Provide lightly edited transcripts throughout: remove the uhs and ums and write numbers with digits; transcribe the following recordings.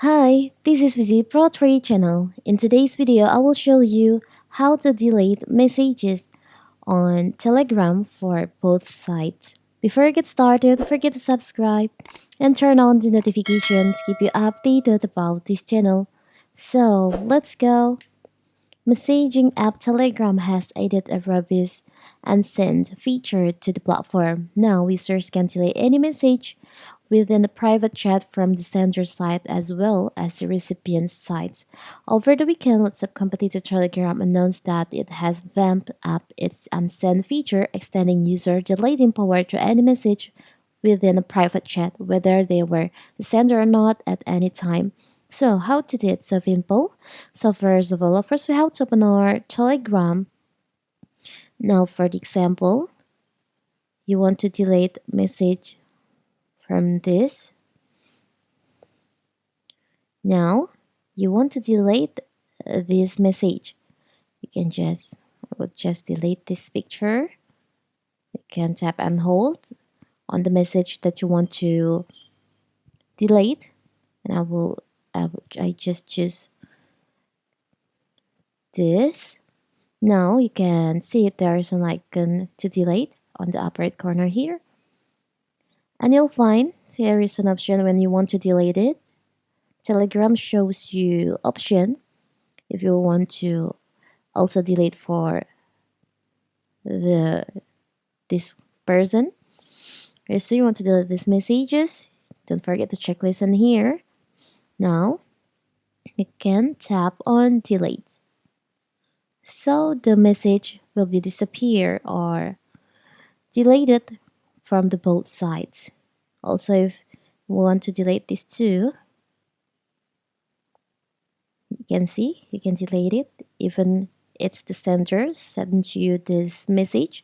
Hi, this is Vizi Pro 3 channel. In today's video, I will show you how to delete messages on Telegram for both sides. Before I get started, don't forget to subscribe and turn on the notification to keep you updated about this channel. So, let's go. Messaging app Telegram has added a robust unsend feature to the platform. Now, users can delete any message within the private chat from the sender side as well as the recipient side. Over the weekend, WhatsApp competitor Telegram announced that it has vamped up its unsend feature, extending user deleting power to any message within a private chat, whether they were the sender or not at any time. So how to do it? So simple. So first we have to open our Telegram. Now for the example, you want to delete message from this. Now you want to delete this message. You can just I will just delete this picture. You can tap and hold on the message that you want to delete, and I just choose this. Now you can see there is an icon to delete on the upper right corner here. And you'll find there is an option when you want to delete it. Telegram shows you option if you want to also delete for the this person. Okay, so you want to delete these messages. Don't forget to check listen here. Now you can tap on delete. So the message will be disappear or deleted from the both sides. Also, if we want to delete this too, you can see you can delete it even it's the sender sent you this message.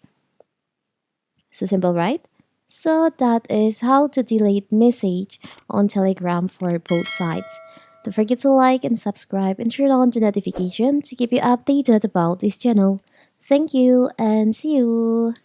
So simple, right? So that is how to delete message on Telegram for both sides. Don't forget to like and subscribe and turn on the notification to keep you updated about this channel. Thank you and see you.